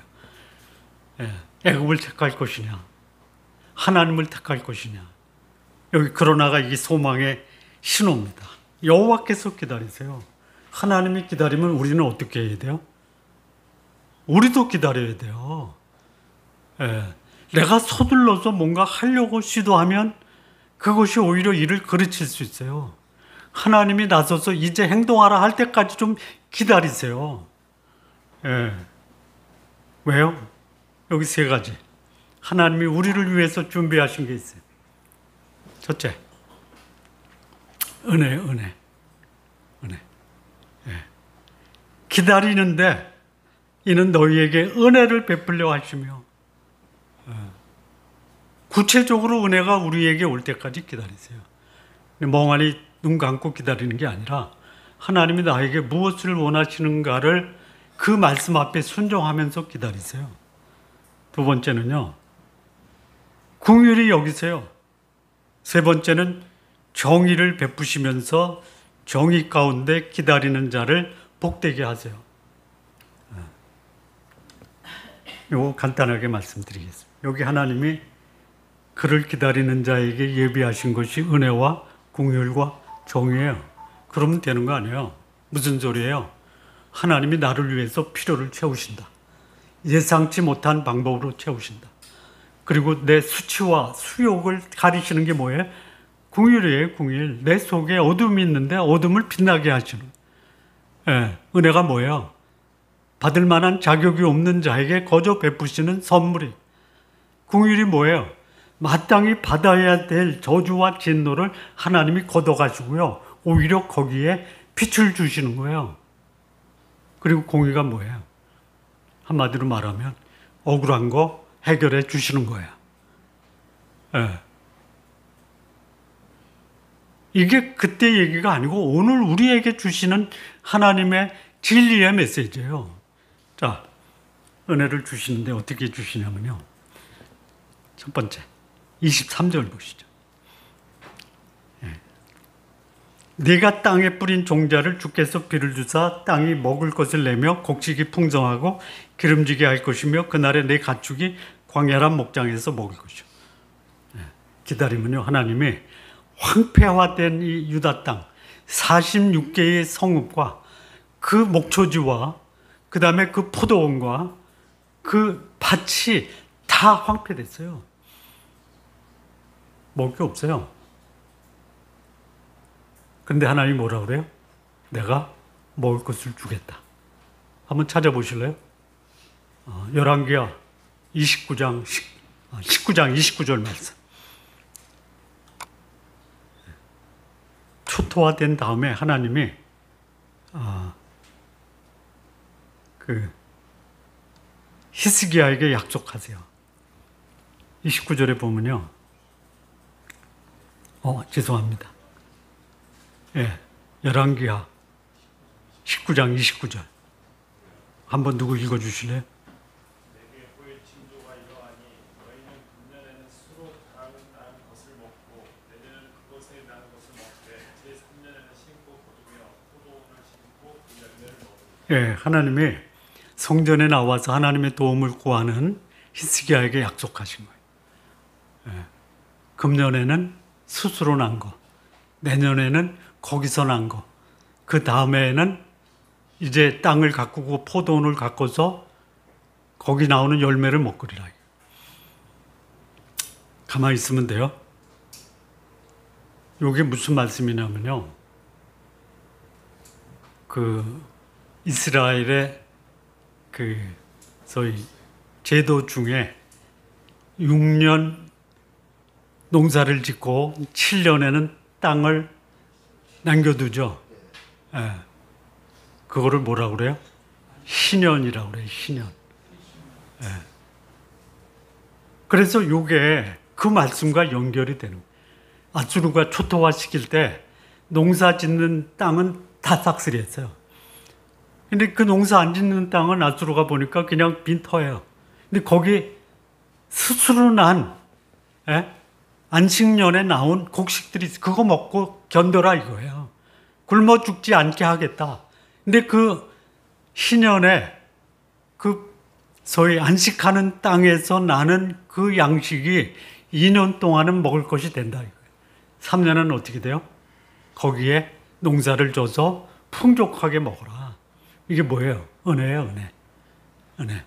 애굽을 택할 것이냐 하나님을 택할 것이냐. 여기 그러나가 이게 소망의 신호입니다. 여호와께서 기다리세요. 하나님이 기다리면 우리는 어떻게 해야 돼요? 우리도 기다려야 돼요. 예. 내가 서둘러서 뭔가 하려고 시도하면 그것이 오히려 일을 그르칠 수 있어요. 하나님이 나서서 이제 행동하라 할 때까지 좀 기다리세요. 예. 왜요? 여기 세 가지. 하나님이 우리를 위해서 준비하신 게 있어요. 첫째, 은혜. 예. 기다리는데 이는 너희에게 은혜를 베풀려 하시며, 구체적으로 은혜가 우리에게 올 때까지 기다리세요. 멍하니 눈 감고 기다리는 게 아니라 하나님이 나에게 무엇을 원하시는가를 그 말씀 앞에 순종하면서 기다리세요. 두 번째는요, 긍휼히 여기세요. 세 번째는 정의를 베푸시면서 정의 가운데 기다리는 자를 복되게 하세요. 이거 간단하게 말씀드리겠습니다. 여기 하나님이 그를 기다리는 자에게 예비하신 것이 은혜와 긍휼과 정의예요. 그러면 되는 거 아니에요. 무슨 소리예요? 하나님이 나를 위해서 필요를 채우신다. 예상치 못한 방법으로 채우신다. 그리고 내 수치와 수욕을 가리시는 게 뭐예요? 긍휼이에요, 긍휼. 내 속에 어둠이 있는데 어둠을 빛나게 하시는. 예, 은혜가 뭐예요? 받을 만한 자격이 없는 자에게 거저 베푸시는 선물이. 긍휼이 뭐예요? 마땅히 받아야 될 저주와 진노를 하나님이 걷어가시고요. 오히려 거기에 빛을 주시는 거예요. 그리고 공의가 뭐예요? 한마디로 말하면 억울한 거 해결해 주시는 거예요. 예. 이게 그때 얘기가 아니고 오늘 우리에게 주시는 하나님의 진리의 메시지예요. 자, 은혜를 주시는데 어떻게 주시냐면요. 첫 번째, 23절 보시죠. 예. 네가 땅에 뿌린 종자를 주께서 비를 주사 땅이 먹을 것을 내며 곡식이 풍성하고 기름지게 할 것이며 그날에 내 가축이 광야란 목장에서 먹을 것이요. 예. 기다리면요, 하나님이 황폐화된 이 유다 땅 46개의 성읍과 그 목초지와 그 다음에 그 포도원과 그 밭이 다 황폐됐어요. 먹을 게 없어요. 그런데 하나님이 뭐라 그래요? 내가 먹을 것을 주겠다. 한번 찾아보실래요? 열왕기하 19장 29절 말씀. 초토화된 다음에 하나님이 히스기야에게 약속하세요. 29절에 보면요. 죄송합니다. 예, 열왕기하 19장 29절. 한번 누구 읽어주실래요? 예, 하나님이 성전에 나와서 하나님의 도움을 구하는 히스기야에게 약속하신 거예요. 예, 금년에는 스스로 난 거, 내년에는 거기서 난 거, 그 다음에는 이제 땅을 가꾸고 포도원을 가꿔서 거기 나오는 열매를 먹으리라. 가만히 있으면 돼요. 이게 무슨 말씀이냐면요. 이스라엘의 소위 제도 중에 6년 농사를 짓고 7년에는 땅을 남겨두죠. 예. 그거를 뭐라고 그래요? 신년이라고 그래요. 신년. 예. 그래서 이게 그 말씀과 연결이 되는 거예요. 아수르가 초토화시킬 때 농사 짓는 땅은 다 싹쓸이했어요. 근데 그 농사 안 짓는 땅은 아수르가 보니까 그냥 빈터예요. 근데 거기 스스로 난 안식년에 나온 곡식들이 그거 먹고 견뎌라 이거예요. 굶어 죽지 않게 하겠다. 근데 그 신년에 그 소위 안식하는 땅에서 나는 그 양식이 2년 동안은 먹을 것이 된다. 3년은 어떻게 돼요? 거기에 농사를 줘서 풍족하게 먹어라. 이게 뭐예요? 은혜예요, 은혜. 은혜.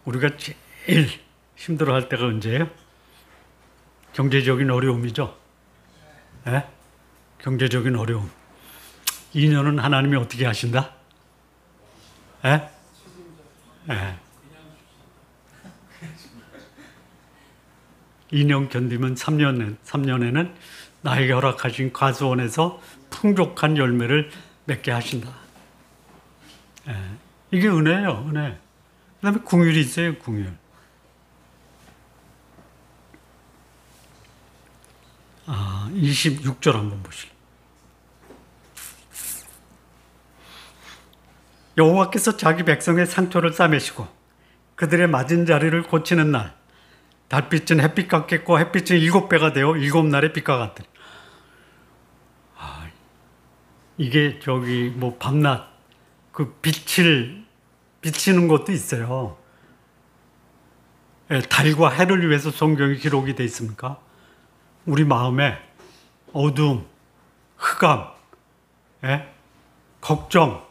우리가 제일 힘들어할 때가 언제예요? 경제적인 어려움이죠. 예? 경제적인 어려움. 2년은 하나님이 어떻게 하신다? 예? 예. 2년 견디면 3년에는 나에게 허락하신 과수원에서 풍족한 열매를 맺게 하신다. 예. 이게 은혜예요, 은혜. 그 다음에 궁율이 있어요, 궁율. 26절 한번 보실래요? 여호와께서 자기 백성의 상처를 싸매시고 그들의 맞은 자리를 고치는 날, 달빛은 햇빛 같겠고 햇빛은 7배가 되어 7날의 빛과 같으리. 이게 뭐 밤낮 그 비치는 것도 있어요. 달과 해를 위해서 성경이 기록이 되어 있습니까? 우리 마음에 어두움, 흑암, 걱정,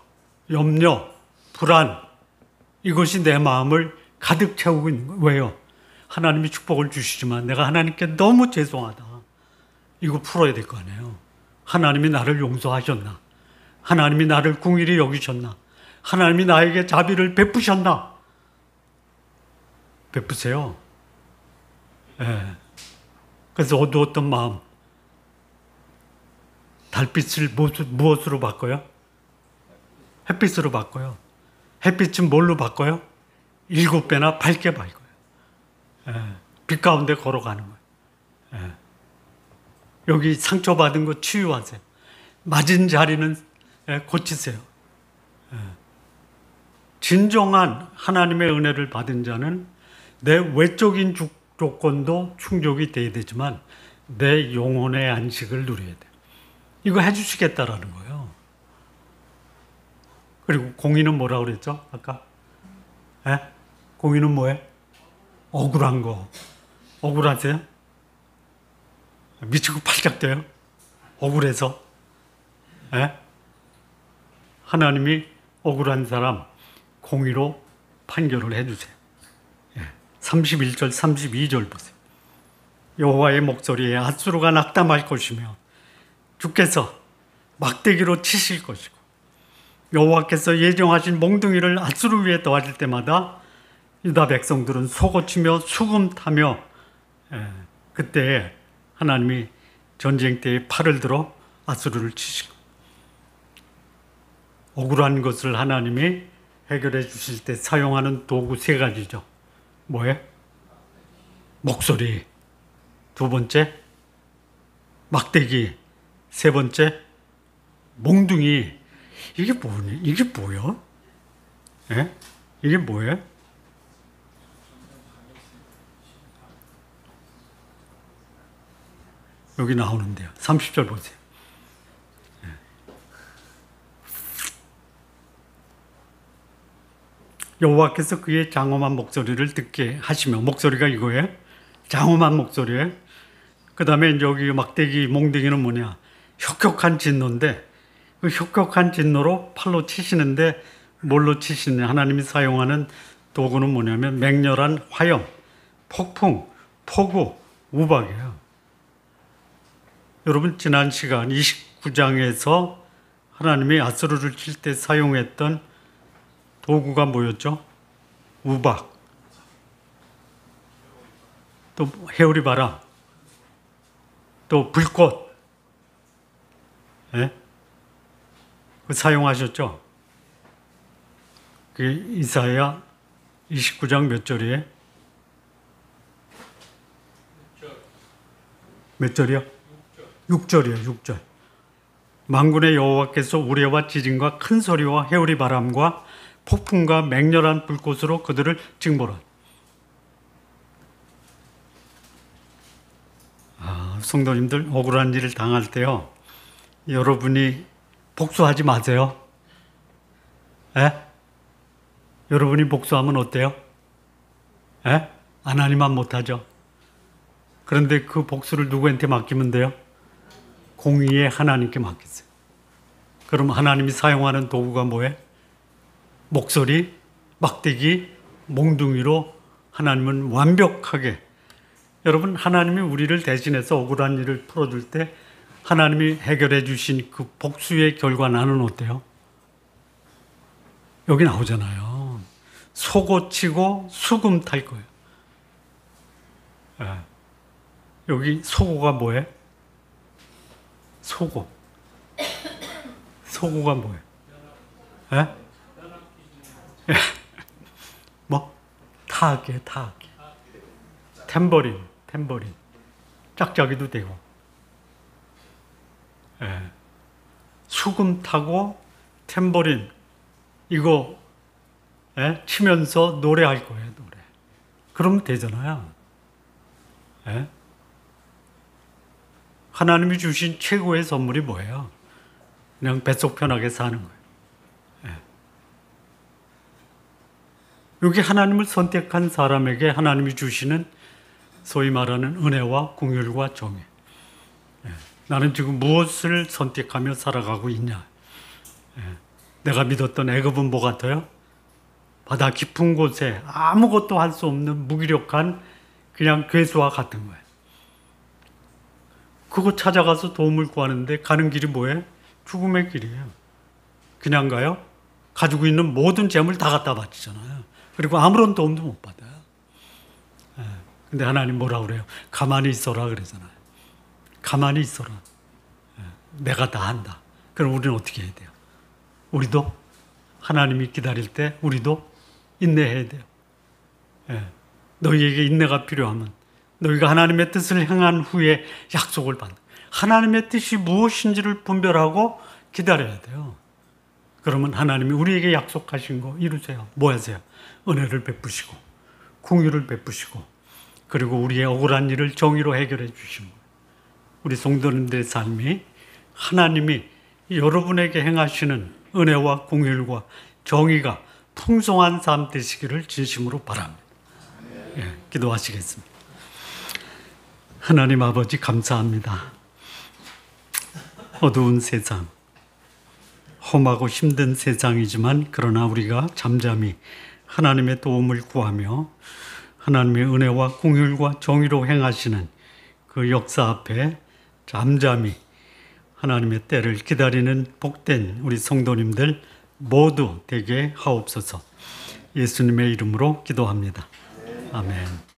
염려, 불안, 이것이 내 마음을 가득 채우고 있는 거예요. 왜요? 하나님이 축복을 주시지만 내가 하나님께 너무 죄송하다. 이거 풀어야 될 거 아니에요. 하나님이 나를 용서하셨나? 하나님이 나를 긍휼히 여기셨나? 하나님이 나에게 자비를 베푸셨나? 베푸세요. 예. 그래서 어두웠던 마음, 달빛을 무엇으로 바꿔요? 햇빛으로 바꿔요. 햇빛은 뭘로 바꿔요? 7배나 밝게 바꿔요. 예. 빛 가운데 걸어가는 거예요. 예. 여기 상처받은 거 치유하세요. 맞은 자리는 고치세요. 예. 진정한 하나님의 은혜를 받은 자는 내 외적인 조건도 충족이 돼야 되지만 내 영혼의 안식을 누려야 돼요. 이거 해주시겠다라는 거예요. 그리고 공의는 뭐라고 그랬죠? 아까? 공의는 뭐예요? 억울한 거. 억울하세요? 미치고 팔짝 뛰어요? 억울해서? 하나님이 억울한 사람 공의로 판결을 해주세요. 31절, 32절 보세요. 여호와의 목소리에 앗수르가 낙담할 것이며 주께서 막대기로 치실 것이고 여호와께서 예정하신 몽둥이를 앗수르 위에 더하실 때마다 유다 백성들은 속어치며 수금타며 그때 하나님이 전쟁 때에 팔을 들어 앗수르를 치시고 억울한 것을 하나님이 해결해 주실 때 사용하는 도구 3가지죠. 뭐예요? 목소리. 2번째, 막대기. 3번째, 몽둥이. 이게 뭐니? 이게 뭐야? 이게 뭐예요? 여기 나오는데요. 30절 보세요. 여호와께서 그의 장엄한 목소리를 듣게 하시며, 목소리가 이거예요. 장엄한 목소리예요. 그 다음에 여기 막대기, 몽둥이는 뭐냐? 혁혁한 진노인데 그 혁혁한 진노로 팔로 치시는데 뭘로 치시느냐? 하나님이 사용하는 도구는 뭐냐면 맹렬한 화염, 폭풍, 폭우, 우박이에요. 여러분 지난 시간 29장에서 하나님이 앗수르를 칠 때 사용했던 도구가 뭐였죠? 우박, 또 해오리 바람, 또 불꽃, 그 사용하셨죠? 그 이사야 29장 몇 절이에요? 몇 절이요? 6절이에요. 6절. 만군의 여호와께서 우레와 지진과 큰 소리와 해오리 바람과 폭풍과 맹렬한 불꽃으로 그들을 징벌한. 성도님들 억울한 일을 당할 때요, 여러분이 복수하지 마세요. 여러분이 복수하면 어때요? 하나님만 못하죠. 그런데 그 복수를 누구한테 맡기면 돼요? 공의의 하나님께 맡기세요. 그럼 하나님이 사용하는 도구가 뭐예요? 목소리, 막대기, 몽둥이로 하나님은 완벽하게, 여러분, 하나님이 우리를 대신해서 억울한 일을 풀어줄 때 하나님이 해결해 주신 그 복수의 결과 나는 어때요? 여기 나오잖아요. 속옷치고 수금 탈 거예요. 예. 여기 속옷가 뭐예요? 속옷. 속옷가 뭐예요? 예? 예. 뭐? 타악이에요, 타악. 탬버린. 짝짝이도 되고. 예. 수금 타고 탬버린 이거 치면서 노래할 거예요, 노래. 그러면 되잖아요. 예? 하나님이 주신 최고의 선물이 뭐예요? 그냥 뱃속 편하게 사는 거예요. 예. 여기 하나님을 선택한 사람에게 하나님이 주시는 소위 말하는 은혜와 긍휼과 정의. 예. 나는 지금 무엇을 선택하며 살아가고 있냐? 예. 내가 믿었던 애굽은 뭐 같아요? 바다 깊은 곳에 아무것도 할 수 없는 무기력한 그냥 괴수와 같은 거예요. 그거 찾아가서 도움을 구하는데 가는 길이 뭐예요? 죽음의 길이에요. 그냥 가요? 가지고 있는 모든 재물 다 갖다 바치잖아요. 그리고 아무런 도움도 못 받아요. 근데 하나님 뭐라 그래요? 가만히 있어라 그러잖아요. 가만히 있어라. 내가 다 한다. 그럼 우리는 어떻게 해야 돼요? 우리도 하나님이 기다릴 때 우리도 인내해야 돼요. 너희에게 인내가 필요하면 너희가 하나님의 뜻을 행한 후에 약속을 받는, 하나님의 뜻이 무엇인지를 분별하고 기다려야 돼요. 그러면 하나님이 우리에게 약속하신 거 이루세요. 뭐 하세요? 은혜를 베푸시고 긍휼을 베푸시고 그리고 우리의 억울한 일을 정의로 해결해 주시는 거예요. 우리 성도님들의 삶이 하나님이 여러분에게 행하시는 은혜와 긍휼과 정의가 풍성한 삶 되시기를 진심으로 바랍니다. 예, 기도하시겠습니다. 하나님 아버지 감사합니다. 어두운 세상, 험하고 힘든 세상이지만 그러나 우리가 잠잠히 하나님의 도움을 구하며 하나님의 은혜와 긍휼과 정의로 행하시는 그 역사 앞에 잠잠히 하나님의 때를 기다리는 복된 우리 성도님들 모두 되게 하옵소서. 예수님의 이름으로 기도합니다. 아멘.